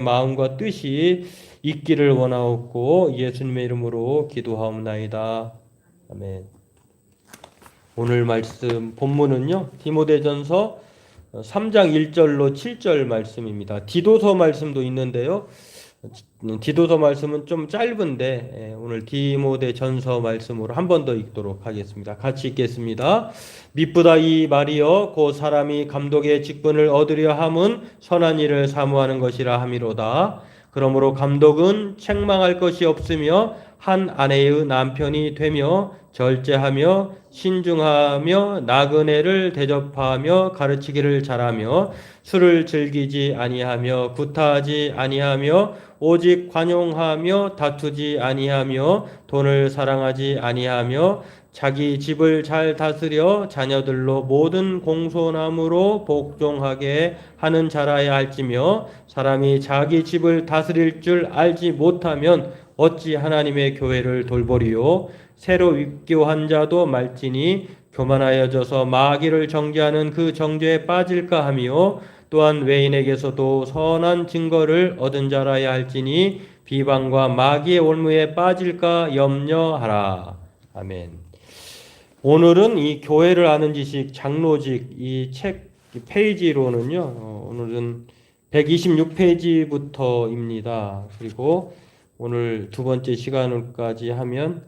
마음과 뜻이 있기를 원하옵고 예수님의 이름으로 기도하옵나이다. 아멘. 오늘 말씀 본문은요, 디모데전서 3장 1절로 7절 말씀입니다. 디도서 말씀도 있는데요, 디도서 말씀은 좀 짧은데 오늘 디모데전서 말씀으로 한 번 더 읽도록 하겠습니다. 같이 읽겠습니다. 미쁘다 이 말이여 곧 사람이 감독의 직분을 얻으려 함은 선한 일을 사모하는 것이라 함이로다. 그러므로 감독은 책망할 것이 없으며 한 아내의 남편이 되며 절제하며 신중하며 나그네를 대접하며 가르치기를 잘하며 술을 즐기지 아니하며 구타하지 아니하며 오직 관용하며 다투지 아니하며 돈을 사랑하지 아니하며 자기 집을 잘 다스려 자녀들로 모든 공손함으로 복종하게 하는 자라야 할지며 사람이 자기 집을 다스릴 줄 알지 못하면 어찌 하나님의 교회를 돌보리요. 새로 입교한 자도 말지니 교만하여져서 마귀를 정죄하는 그 정죄에 빠질까 하며 또한 외인에게서도 선한 증거를 얻은 자라야 할지니 비방과 마귀의 올무에 빠질까 염려하라. 아멘. 오늘은 이 교회를 아는 지식 장로직 이 책 페이지로는요, 오늘은 126페이지부터입니다. 그리고 오늘 두 번째 시간까지 하면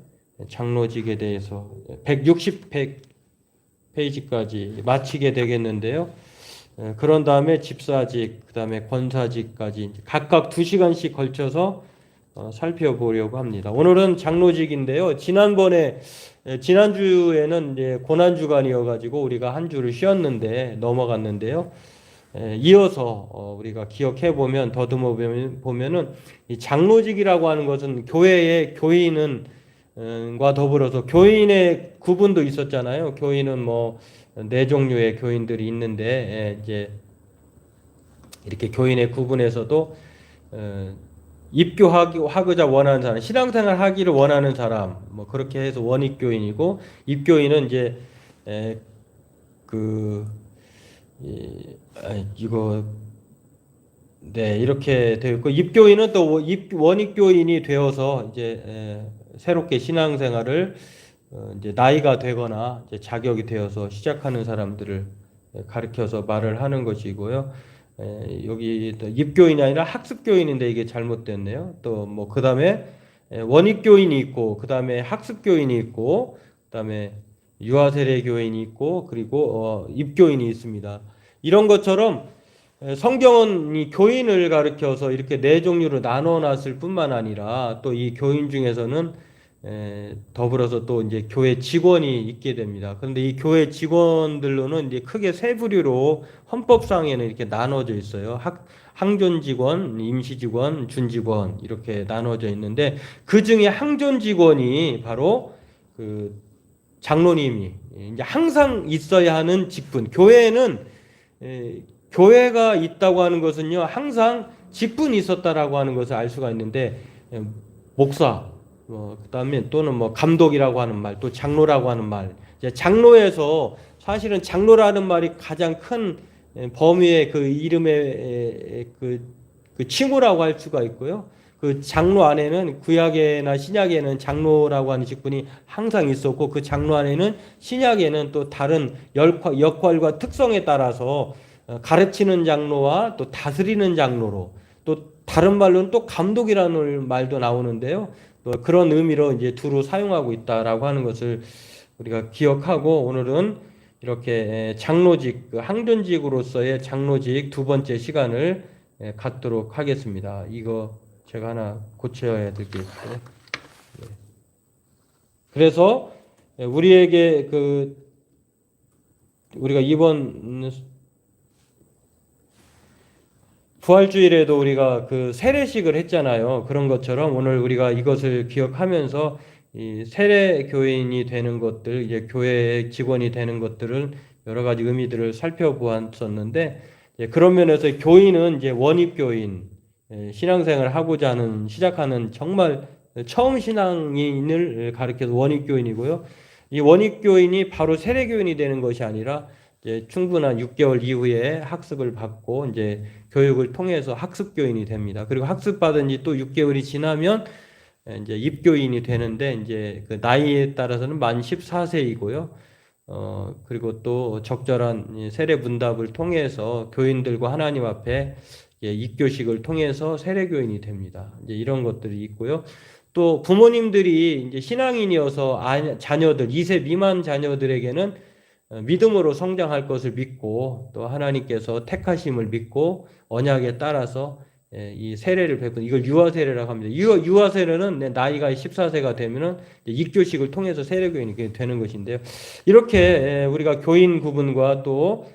장로직에 대해서 160페이지까지 마치게 되겠는데요. 그런 다음에 집사직, 그 다음에 권사직까지 각각 2시간씩 걸쳐서 살펴보려고 합니다. 오늘은 장로직인데요. 지난주에는 이제 고난주간이어가지고 우리가 한 주를 쉬었는데 넘어갔는데요. 이어서 우리가 기억해 보면 더듬어 보면은 이 장로직이라고 하는 것은 교회의 교인은 과 더불어서 교인의 구분도 있었잖아요. 교인은 뭐 네 종류의 교인들이 있는데 이제 이렇게 교인의 구분에서도 입교하고자 원하는 사람, 신앙생활 하기를 원하는 사람, 뭐 그렇게 해서 원입교인이고 입교인은 이제 이거 네 이렇게 되어 있고 입교인은 또 원입교인이 되어서 이제 새롭게 신앙생활을 이제 나이가 되거나 이제 자격이 되어서 시작하는 사람들을 가르쳐서 말을 하는 것이고요. 여기 또 입교인이 아니라 학습교인인데 이게 잘못됐네요. 또 뭐 그다음에 원입교인이 있고 그다음에 학습교인이 있고 그다음에 유아세례 교인이 있고 그리고 입교인이 있습니다. 이런 것처럼 성경은 이 교인을 가르쳐서 이렇게 네 종류로 나눠놨을 뿐만 아니라 또 이 교인 중에서는 더불어서 또 이제 교회 직원이 있게 됩니다. 그런데 이 교회 직원들로는 이제 크게 세 부류로 헌법상에는 이렇게 나눠져 있어요. 항존 직원, 임시 직원, 준직원 이렇게 나눠져 있는데 그 중에 항존 직원이 바로 그 장로님이 이제 항상 있어야 하는 직분. 교회에는 교회가 있다고 하는 것은요 항상 직분이 있었다라고 하는 것을 알 수가 있는데 목사 그다음에 또는 뭐 감독이라고 하는 말, 또 장로라고 하는 말. 이제 장로에서 사실은 장로라는 말이 가장 큰 범위의 그 이름의 그 칭호라고 할 수가 있고요. 그 장로 안에는 구약이나 신약에는 장로라고 하는 직분이 항상 있었고 그 장로 안에는 신약에는 또 다른 역할과 특성에 따라서 가르치는 장로와 또 다스리는 장로로 또 다른 말로는 또 감독이라는 말도 나오는데요. 또 그런 의미로 이제 두루 사용하고 있다라고 하는 것을 우리가 기억하고 오늘은 이렇게 장로직, 항존직으로서의 장로직 두 번째 시간을 갖도록 하겠습니다. 이거 제가 하나 고쳐야 될 게 있어요. 그래서 우리에게 우리가 이번 부활주일에도 우리가 그 세례식을 했잖아요. 그런 것처럼 오늘 우리가 이것을 기억하면서 이 세례 교인이 되는 것들, 이제 교회의 직원이 되는 것들을 여러 가지 의미들을 살펴보았었는데 그런 면에서 교인은 이제 원입교인, 신앙생활을 하고자 하는 시작하는 정말 처음 신앙인을 가리켜서 원입교인이고요. 이 원입교인이 바로 세례교인이 되는 것이 아니라 이제 충분한 6개월 이후에 학습을 받고 이제 교육을 통해서 학습 교인이 됩니다. 그리고 학습 받은 지 또 6개월이 지나면 이제 입교인이 되는데 이제 그 나이에 따라서는 만 14세이고요. 그리고 또 적절한 세례 문답을 통해서 교인들과 하나님 앞에 입교식을 통해서 세례 교인이 됩니다. 이제 이런 것들이 있고요. 또 부모님들이 이제 신앙인이어서 자녀들 2세 미만 자녀들에게는 믿음으로 성장할 것을 믿고 또 하나님께서 택하심을 믿고 언약에 따라서 이 세례를 베푼 이걸 유아 세례라고 합니다. 유아 세례는 나이가 14세가 되면은 입교식을 통해서 세례교인이 되는 것인데요. 이렇게 우리가 교인 구분과 또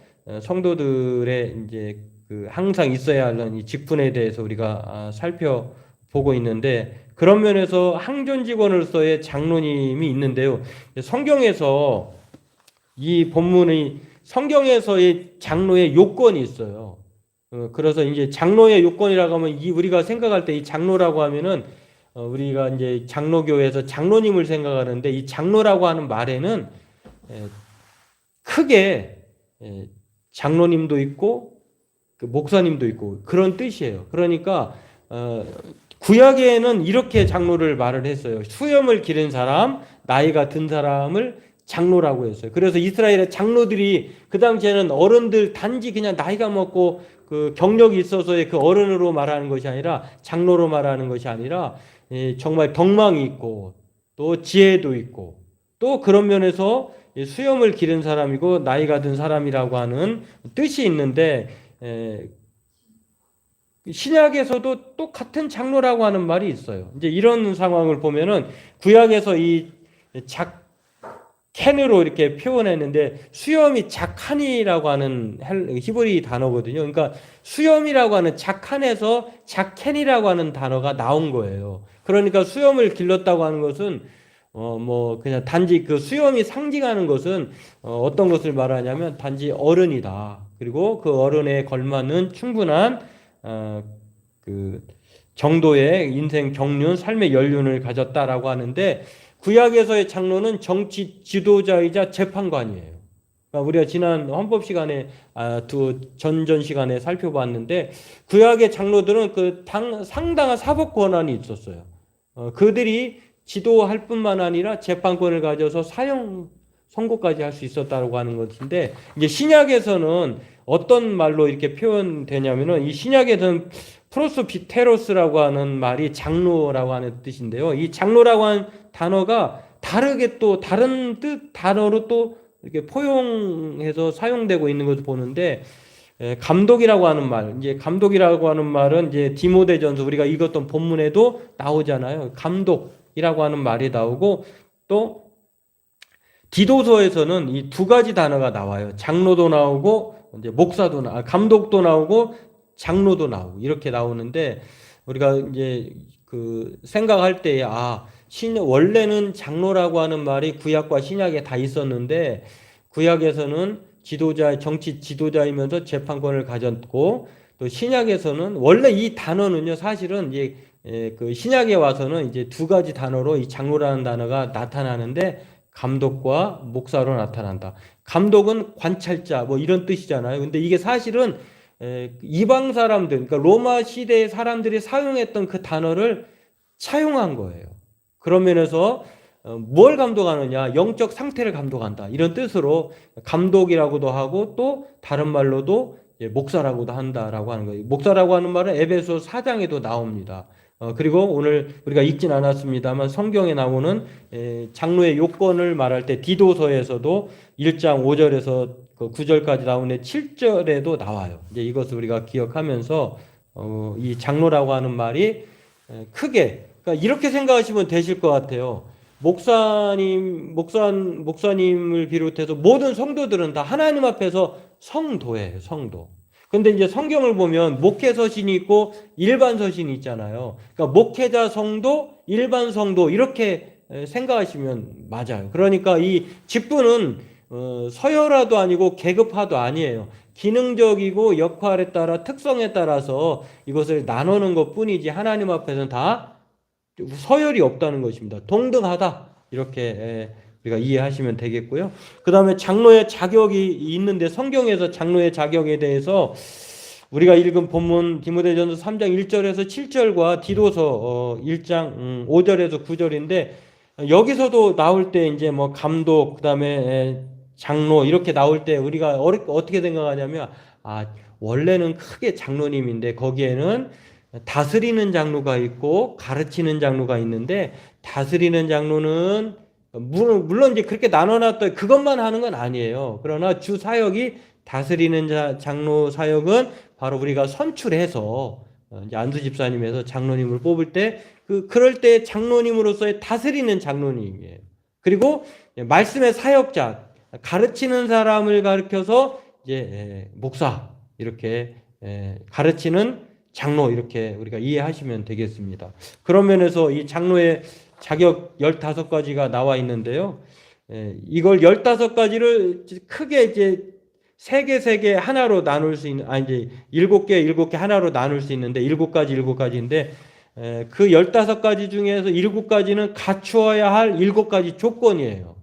성도들의 이제 그 항상 있어야 하는 이 직분에 대해서 우리가 살펴보고 있는데 그런 면에서 항존 직원으로서의 장로님이 있는데요. 성경에서 이 본문의 성경에서의 장로의 요건이 있어요. 그래서 이제 장로의 요건이라고 하면 우리가 생각할 때 이 장로라고 하면은 우리가 이제 장로교회에서 장로님을 생각하는데 이 장로라고 하는 말에는 크게 장로님도 있고 그 목사님도 있고 그런 뜻이에요. 그러니까 구약에는 이렇게 장로를 말을 했어요. 수염을 기른 사람, 나이가 든 사람을 장로라고 했어요. 그래서 이스라엘의 장로들이 그 당시에는 어른들 단지 그냥 나이가 먹고 그 경력이 있어서의 그 어른으로 말하는 것이 아니라 장로로 말하는 것이 아니라 정말 덕망이 있고 또 지혜도 있고 또 그런 면에서 수염을 기른 사람이고 나이가 든 사람이라고 하는 뜻이 있는데 신약에서도 똑같은 장로라고 하는 말이 있어요. 이제 이런 상황을 보면은 구약에서 이 캔으로 이렇게 표현했는데 수염이 자칸이라고 하는 히브리 단어거든요. 그러니까 수염이라고 하는 자칸에서 자켄이라고 하는 단어가 나온 거예요. 그러니까 수염을 길렀다고 하는 것은 뭐 그냥 단지 그 수염이 상징하는 것은 어떤 것을 말하냐면 단지 어른이다. 그리고 그 어른에 걸맞는 충분한 그 정도의 인생 경륜, 삶의 연륜을 가졌다라고 하는데 구약에서의 장로는 정치 지도자이자 재판관이에요. 그러니까 우리가 지난 헌법 시간에 전전 시간에 살펴봤는데 구약의 장로들은 그 상당한 사법 권한이 있었어요. 그들이 지도할 뿐만 아니라 재판권을 가져서 사형 선고까지 할 수 있었다고 하는 것인데 이제 신약에서는 어떤 말로 이렇게 표현되냐면은 이 신약에서는 프로스비테로스라고 하는 말이 장로라고 하는 뜻인데요. 이 장로라고 하는 단어가 다르게 또 다른 뜻 단어로 또 이렇게 포용해서 사용되고 있는 것을 보는데 감독이라고 하는 말, 이제 감독이라고 하는 말은 이제 디모데전서 우리가 읽었던 본문에도 나오잖아요. 감독이라고 하는 말이 나오고 또 디도서에서는 이 두 가지 단어가 나와요. 장로도 나오고 이제 목사도 감독도 나오고 장로도 나오고 이렇게 나오는데 우리가 이제 그 생각할 때에 원래는 장로라고 하는 말이 구약과 신약에 다 있었는데 구약에서는 정치 지도자이면서 재판권을 가졌고 또 신약에서는 원래 이 단어는요 사실은 이제 그 신약에 와서는 이제 두 가지 단어로 이 장로라는 단어가 나타나는데 감독과 목사로 나타난다. 감독은 관찰자 뭐 이런 뜻이잖아요. 근데 이게 사실은 이방 사람들, 그러니까 로마 시대의 사람들이 사용했던 그 단어를 차용한 거예요. 그런 면에서 뭘 감독하느냐? 영적 상태를 감독한다. 이런 뜻으로 감독이라고도 하고 또 다른 말로도 목사라고도 한다라고 하는 거예요. 목사라고 하는 말은 에베소 4장에도 나옵니다. 그리고 오늘 우리가 읽진 않았습니다만 성경에 나오는 장로의 요건을 말할 때 디도서에서도 1장 5절에서 9절까지 나오는 7절에도 나와요. 이제 이것을 우리가 기억하면서 이 장로라고 하는 말이 크게 그러니까 이렇게 생각하시면 되실 것 같아요. 목사님을 비롯해서 모든 성도들은 다 하나님 앞에서 성도예요, 성도. 근데 이제 성경을 보면 목회 서신이 있고 일반 서신이 있잖아요. 그러니까 목회자 성도, 일반 성도 이렇게 생각하시면 맞아요. 그러니까 이 직분은 서열화도 아니고 계급화도 아니에요. 기능적이고 역할에 따라 특성에 따라서 이것을 나누는 것뿐이지 하나님 앞에서는 다 서열이 없다는 것입니다. 동등하다 이렇게 우리가 이해하시면 되겠고요. 그 다음에 장로의 자격이 있는데 성경에서 장로의 자격에 대해서 우리가 읽은 본문 디모데전서 3장 1절에서 7절과 디도서 1장 5절에서 9절인데 여기서도 나올 때 이제 뭐 감독 그다음에 장로 이렇게 나올 때 우리가 어떻게 생각하냐면 원래는 크게 장로님인데 거기에는 다스리는 장로가 있고 가르치는 장로가 있는데 다스리는 장로는 물론 이제 그렇게 나눠놨다 그것만 하는 건 아니에요. 그러나 주 사역이 다스리는 장로 사역은 바로 우리가 선출해서 이제 안수 집사님에서 장로님을 뽑을 때 그럴 때 장로님으로서의 다스리는 장로님이에요. 그리고 말씀의 사역자 가르치는 사람을 가르쳐서 이제 목사 이렇게 가르치는 장로 이렇게 우리가 이해하시면 되겠습니다. 그런 면에서 이 장로의 자격 15가지가 나와 있는데요. 이걸 15가지를 크게 이제 3개 하나로 나눌 수 있는, 이제 7개 하나로 나눌 수 있는데, 7가지인데, 그 15가지 중에서 7가지는 갖추어야 할 7가지 조건이에요.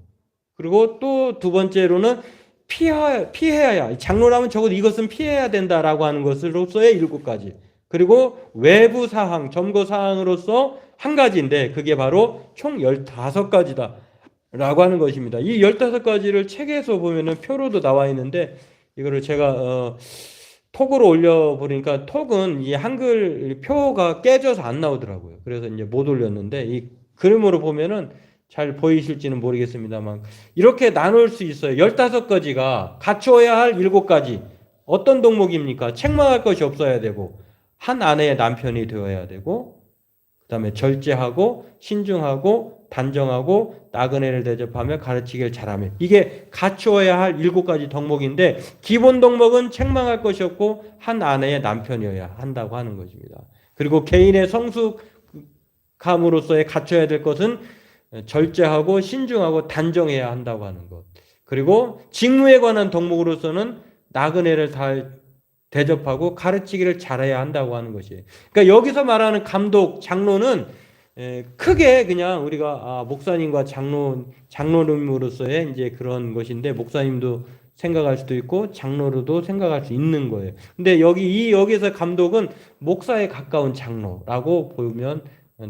그리고 또 두 번째로는 피해야, 장로라면 적어도 이것은 피해야 된다라고 하는 것으로서의 7가지. 그리고 외부 사항, 점거 사항으로서 한 가지인데, 그게 바로 총 15가지다. 라고 하는 것입니다. 이 15가지를 책에서 보면은 표로도 나와 있는데 이거를 제가 톡으로 올려보니까 톡은 이 한글 표가 깨져서 안 나오더라고요. 그래서 이제 못 올렸는데 이 그림으로 보면은 잘 보이실지는 모르겠습니다만 이렇게 나눌 수 있어요. 15가지가 갖추어야 할 7가지. 어떤 덕목입니까? 책망할 것이 없어야 되고 한 아내의 남편이 되어야 되고 그 다음에 절제하고 신중하고 단정하고 나그네를 대접하며 가르치길 잘하며 이게 갖추어야 할 7가지 덕목인데 기본 덕목은 책망할 것이 없고 한 아내의 남편이어야 한다고 하는 것입니다. 그리고 개인의 성숙함으로서의 갖춰야 될 것은 절제하고 신중하고 단정해야 한다고 하는 것. 그리고 직무에 관한 덕목으로서는 나그네를 잘 대접하고 가르치기를 잘해야 한다고 하는 것이에요. 그러니까 여기서 말하는 감독, 장로는 크게 그냥 우리가 목사님과 장로님으로서의 이제 그런 것인데 목사님도 생각할 수도 있고 장로로도 생각할 수 있는 거예요. 근데 여기서 감독은 목사에 가까운 장로라고 보면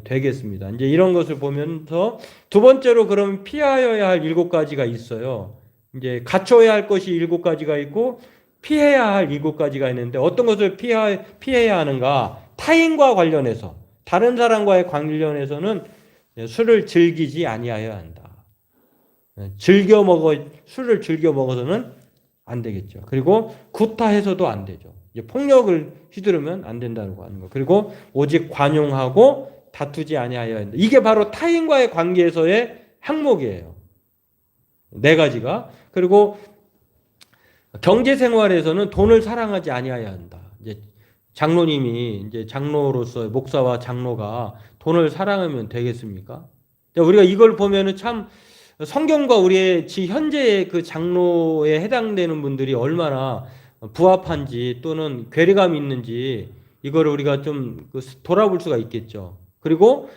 되겠습니다. 이제 이런 것을 보면서 두 번째로 그럼 피하여야 할 7가지가 있어요. 이제 갖춰야 할 것이 7가지가 있고 피해야 할 7가지가 있는데 어떤 것을 피해야 하는가? 타인과 관련해서 다른 사람과의 관련해서는 술을 즐기지 아니하여야 한다. 술을 즐겨 먹어서는 안 되겠죠. 그리고 구타해서도 안 되죠. 폭력을 휘두르면 안 된다고 하는 거. 그리고 오직 관용하고 다투지 아니하여야 한다. 이게 바로 타인과의 관계에서의 항목이에요. 4가지가. 그리고 경제 생활에서는 돈을 사랑하지 아니하여야 한다. 이제 장로님이 이제 장로로서 목사와 장로가 돈을 사랑하면 되겠습니까? 우리가 이걸 보면은 참 성경과 우리의 현재의 그 장로에 해당되는 분들이 얼마나 부합한지 또는 괴리감이 있는지 이거를 우리가 좀 돌아볼 수가 있겠죠. 그리고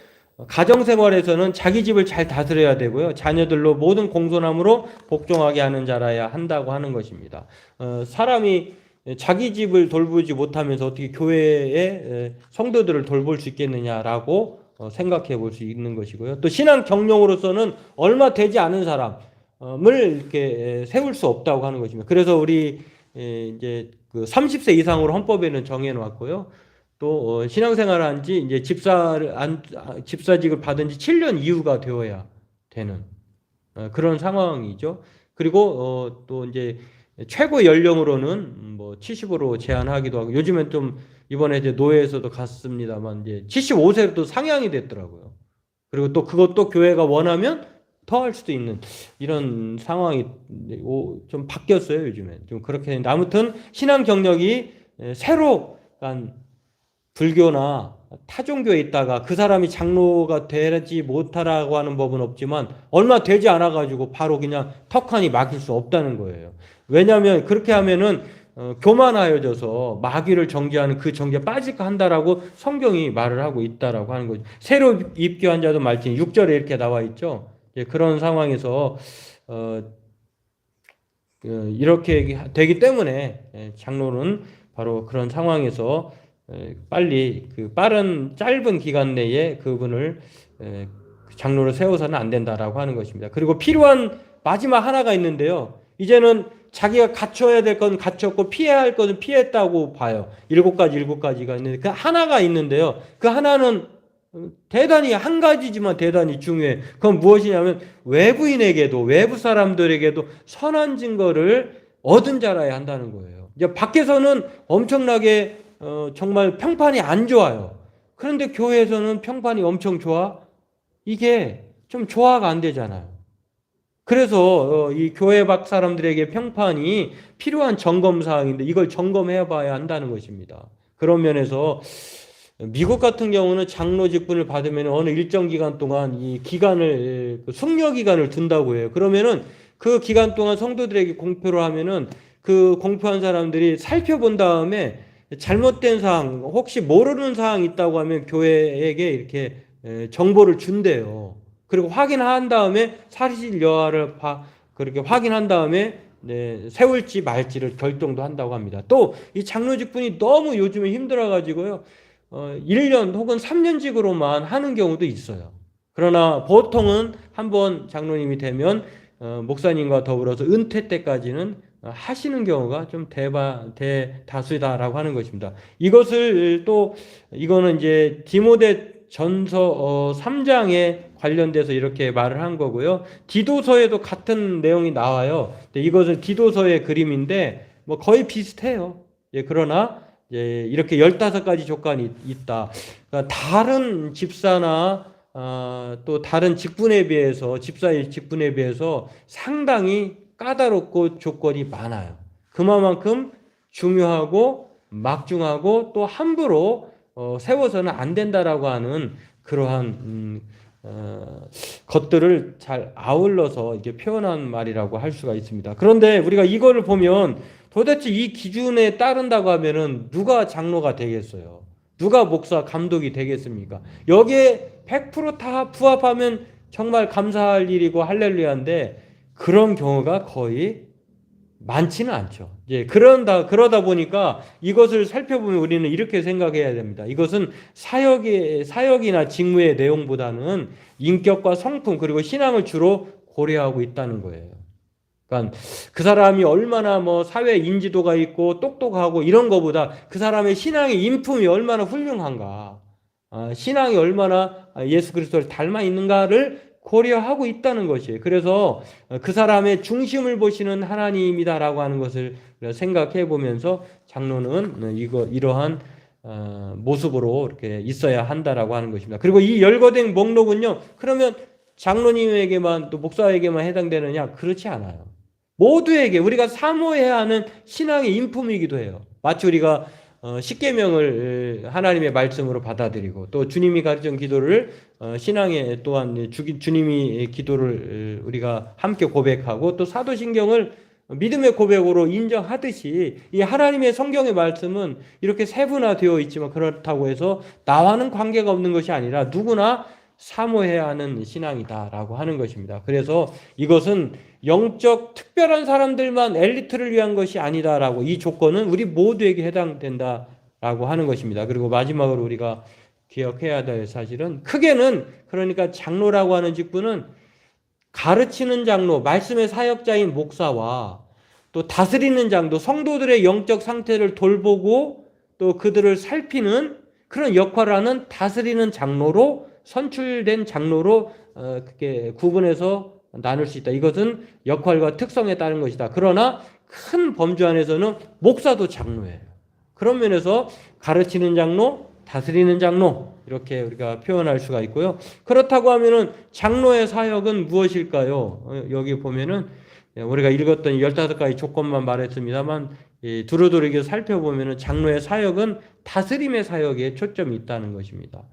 가정생활에서는 자기 집을 잘 다스려야 되고요. 자녀들로 모든 공손함으로 복종하게 하는 자라야 한다고 하는 것입니다. 사람이 자기 집을 돌보지 못하면서 어떻게 교회의 성도들을 돌볼 수 있겠느냐라고 생각해 볼 수 있는 것이고요. 또 신앙 경영으로서는 얼마 되지 않은 사람을 이렇게 세울 수 없다고 하는 것입니다. 그래서 우리 이제 그 30세 이상으로 헌법에는 정해 놓았고요. 또 신앙생활한 지 이제 집사직을 받은 지 7년 이후가 되어야 되는 그런 상황이죠. 그리고 또 이제 최고 연령으로는 뭐 70으로 제한하기도 하고 요즘엔 좀 이번에 이제 노회에서도 갔습니다만 이제 75세도 상향이 됐더라고요. 그리고 또 그것도 교회가 원하면 더 할 수도 있는 이런 상황이 좀 바뀌었어요. 요즘엔 좀 그렇게 했는데 아무튼 신앙 경력이 새로 불교나 타종교에 있다가 그 사람이 장로가 되지 못하라고 하는 법은 없지만 얼마 되지 않아 가지고 바로 그냥 턱하니 막힐 수 없다는 거예요. 왜냐하면 그렇게 하면은 교만하여져서 마귀를 정죄하는 그 정죄에 빠질까 한다라고 성경이 말을 하고 있다라고 하는 거죠. 새로 입교한 자도 말지 6절에 이렇게 나와 있죠. 그런 상황에서 이렇게 되기 때문에 장로는 바로 그런 상황에서 빨리 그 빠른 짧은 기간 내에 그분을 장로로 세워서는 안 된다라고 하는 것입니다. 그리고 필요한 마지막 하나가 있는데요. 이제는 자기가 갖춰야 될 건 갖췄고 피해야 할 것은 피했다고 봐요. 일곱 가지가 있는데 그 하나가 있는데요. 그 하나는 대단히 한 가지지만 대단히 중요해. 그건 무엇이냐면 외부인에게도 외부 사람들에게도 선한 증거를 얻은 자라야 한다는 거예요. 이제 밖에서는 엄청나게 정말 평판이 안 좋아요. 그런데 교회에서는 평판이 엄청 좋아? 이게 좀 조화가 안 되잖아요. 그래서 이 교회 밖 사람들에게 평판이 필요한 점검 사항인데 이걸 점검해 봐야 한다는 것입니다. 그런 면에서 미국 같은 경우는 장로 직분을 받으면 어느 일정 기간 동안 이 기간을 숙려 기간을 둔다고 해요. 그러면은 그 기간 동안 성도들에게 공표를 하면은 그 공표한 사람들이 살펴본 다음에 잘못된 사항, 혹시 모르는 사항 있다고 하면 교회에게 이렇게 정보를 준대요. 그리고 확인한 다음에 사실 여하를 그렇게 확인한 다음에 세울지 말지를 결정도 한다고 합니다. 또 이 장로 직분이 너무 요즘에 힘들어가지고요. 1년 혹은 3년직으로만 하는 경우도 있어요. 그러나 보통은 한번 장로님이 되면 목사님과 더불어서 은퇴 때까지는 하시는 경우가 좀 대다수다라고 하는 것입니다. 이거는 이제 디모데 전서 3장에 관련돼서 이렇게 말을 한 거고요. 디도서에도 같은 내용이 나와요. 이것은 디도서의 그림인데 뭐 거의 비슷해요. 그러나 이렇게 15가지 조건이 있다. 그러니까 다른 집사나 또 다른 직분에 비해서 집사의 직분에 비해서 상당히 까다롭고 조건이 많아요. 그만큼 중요하고 막중하고 또 함부로 세워서는 안 된다라고 하는 그러한 것들을 잘 아울러서 이렇게 표현한 말이라고 할 수가 있습니다. 그런데 우리가 이거를 보면 도대체 이 기준에 따른다고 하면은 누가 장로가 되겠어요? 누가 목사 감독이 되겠습니까? 여기에 100%다 부합하면 정말 감사할 일이고 할렐루야인데 그런 경우가 거의 많지는 않죠. 그러다 보니까 이것을 살펴보면 우리는 이렇게 생각해야 됩니다. 이것은 사역이나 직무의 내용보다는 인격과 성품 그리고 신앙을 주로 고려하고 있다는 거예요. 그러니까 그 사람이 얼마나 뭐 사회 인지도가 있고 똑똑하고 이런 거보다 그 사람의 신앙의 인품이 얼마나 훌륭한가, 신앙이 얼마나 예수 그리스도를 닮아 있는가를 고려하고 있다는 것이에요. 그래서 그 사람의 중심을 보시는 하나님이다라고 하는 것을 생각해 보면서 장로는 이러한 모습으로 이렇게 있어야 한다라고 하는 것입니다. 그리고 이 열거된 목록은요, 그러면 장로님에게만 또 목사에게만 해당되느냐? 그렇지 않아요. 모두에게 우리가 사모해야 하는 신앙의 인품이기도 해요. 마치 우리가 십계명을 하나님의 말씀으로 받아들이고 또 주님이 가르친 기도를 신앙에 또한 주님이 기도를 우리가 함께 고백하고 또 사도신경을 믿음의 고백으로 인정하듯이 이 하나님의 성경의 말씀은 이렇게 세분화되어 있지만 그렇다고 해서 나와는 관계가 없는 것이 아니라 누구나 사모해야 하는 신앙이다라고 하는 것입니다. 그래서 이것은 영적 특별한 사람들만 엘리트를 위한 것이 아니다라고 이 조건은 우리 모두에게 해당된다라고 하는 것입니다. 그리고 마지막으로 우리가 기억해야 될 사실은 크게는 그러니까 장로라고 하는 직분은 가르치는 장로, 말씀의 사역자인 목사와 또 다스리는 장로, 성도들의 영적 상태를 돌보고 또 그들을 살피는 그런 역할을 하는 다스리는 장로로 선출된 장로로 그렇게 구분해서 나눌 수 있다. 이것은 역할과 특성에 따른 것이다. 그러나 큰 범주 안에서는 목사도 장로예요. 그런 면에서 가르치는 장로, 다스리는 장로 이렇게 우리가 표현할 수가 있고요. 그렇다고 하면은 장로의 사역은 무엇일까요? 여기 보면은 우리가 읽었던 15가지 조건만 말했습니다만 두루두루 이렇게 살펴보면은 장로의 사역은 다스림의 사역에 초점이 있다는 것입니다.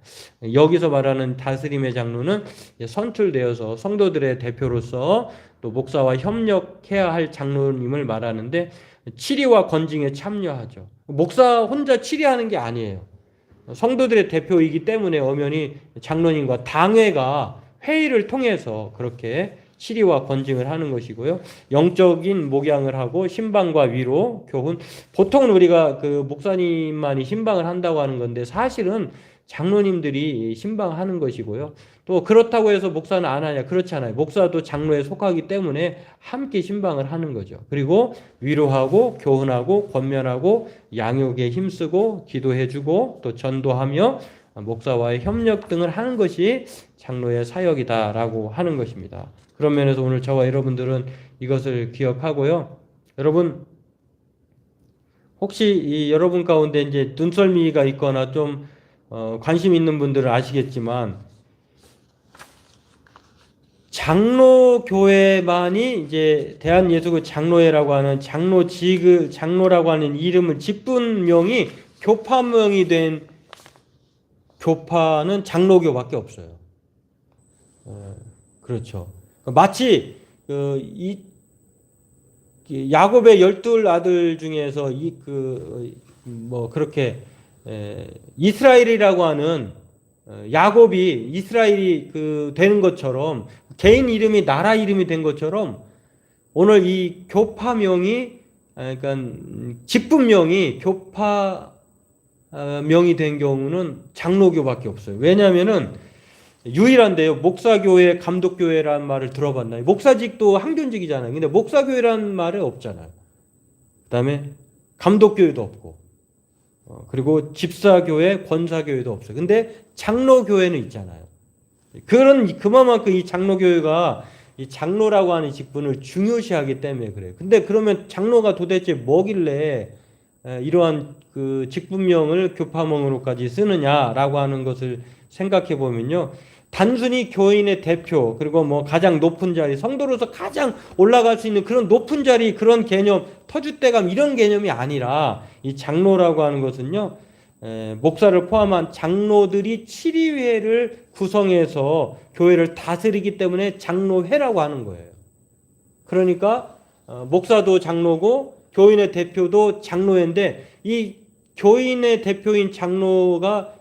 여기서 말하는 다스림의 장로는 선출되어서 성도들의 대표로서 또 목사와 협력해야 할 장로님을 말하는데 치리와 건징에 참여하죠. 목사 혼자 치리하는 게 아니에요. 성도들의 대표이기 때문에 엄연히 장로님과 당회가 회의를 통해서 그렇게 치리와 권징을 하는 것이고요. 영적인 목양을 하고 신방과 위로, 교훈. 보통은 우리가 그 목사님만이 신방을 한다고 하는 건데 사실은 장로님들이 신방하는 것이고요. 또 그렇다고 해서 목사는 안 하냐? 그렇지 않아요. 목사도 장로에 속하기 때문에 함께 신방을 하는 거죠. 그리고 위로하고 교훈하고 권면하고 양육에 힘쓰고 기도해주고 또 전도하며 목사와의 협력 등을 하는 것이 장로의 사역이다라고 하는 것입니다. 그런 면에서 오늘 저와 여러분들은 이것을 기억하고요. 여러분 혹시 여러분 가운데 이제 눈썰미가 있거나 좀 관심 있는 분들은 아시겠지만 장로 교회만이 이제 대한예수교 장로회라고 하는 장로라고 하는 이름은 직분명이 교파명이 된 교파는 장로교밖에 없어요. 그렇죠. 마치 야곱의 12 아들 중에서 그렇게 이스라엘이라고 하는 야곱이 이스라엘이 되는 것처럼 개인 이름이 나라 이름이 된 것처럼 오늘 이 교파명이 그러니까 직분명이 교파명이 된 경우는 장로교밖에 없어요. 왜냐하면은 유일한데요. 목사교회, 감독교회라는 말을 들어봤나요? 목사직도 항변직이잖아요. 근데 목사교회라는 말이 없잖아요. 그 다음에 감독교회도 없고, 그리고 집사교회, 권사교회도 없어요. 근데 장로교회는 있잖아요. 그만큼 이 장로교회가 이 장로라고 하는 직분을 중요시하기 때문에 그래요. 근데 그러면 장로가 도대체 뭐길래 이러한 그 직분명을 교파명으로까지 쓰느냐라고 하는 것을 생각해 보면요. 단순히 교인의 대표 그리고 뭐 가장 높은 자리 성도로서 가장 올라갈 수 있는 그런 높은 자리 그런 개념 터줏대감 이런 개념이 아니라 이 장로라고 하는 것은요 목사를 포함한 장로들이 치리회를 구성해서 교회를 다스리기 때문에 장로회라고 하는 거예요. 그러니까 목사도 장로고 교인의 대표도 장로회인데 이 교인의 대표인 장로가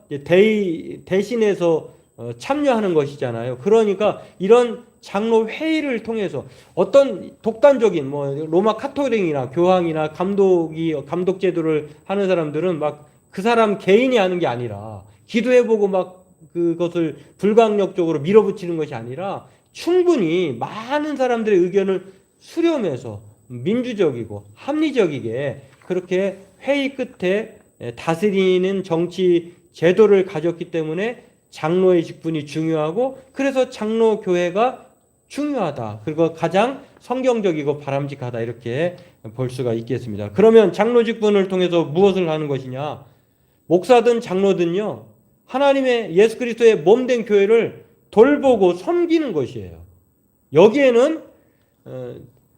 대신해서 참여하는 것이잖아요. 그러니까 이런 장로 회의를 통해서 어떤 독단적인 로마 카톨릭이나 교황이나 감독 제도를 하는 사람들은 막 그 사람 개인이 하는 게 아니라 기도해보고 막 그것을 불강력적으로 밀어붙이는 것이 아니라 충분히 많은 사람들의 의견을 수렴해서 민주적이고 합리적이게 그렇게 회의 끝에 다스리는 정치 제도를 가졌기 때문에 장로의 직분이 중요하고 그래서 장로교회가 중요하다. 그리고 가장 성경적이고 바람직하다 이렇게 볼 수가 있겠습니다. 그러면 장로 직분을 통해서 무엇을 하는 것이냐? 목사든 장로든요. 하나님의 예수 그리스도의 몸된 교회를 돌보고 섬기는 것이에요. 여기에는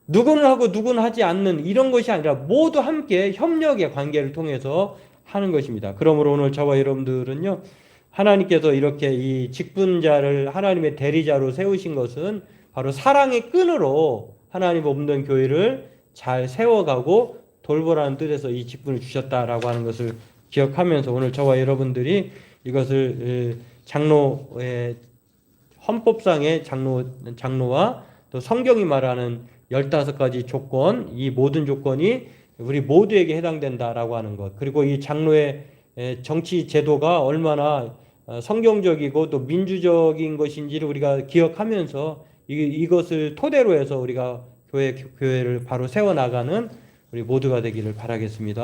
누구는 하고 누구는 하지 않는 이런 것이 아니라 모두 함께 협력의 관계를 통해서 하는 것입니다. 그러므로 오늘 저와 여러분들은요. 하나님께서 이렇게 이 직분자를 하나님의 대리자로 세우신 것은 바로 사랑의 끈으로 하나님 몸된 교회를 잘 세워가고 돌보라는 뜻에서 이 직분을 주셨다라고 하는 것을 기억하면서 오늘 저와 여러분들이 이것을 장로의 헌법상의 장로와 또 성경이 말하는 15가지 조건, 이 모든 조건이 우리 모두에게 해당된다라고 하는 것. 그리고 이 장로의 정치 제도가 얼마나 성경적이고 또 민주적인 것인지를 우리가 기억하면서 이것을 토대로 해서 우리가 교회를 바로 세워나가는 우리 모두가 되기를 바라겠습니다.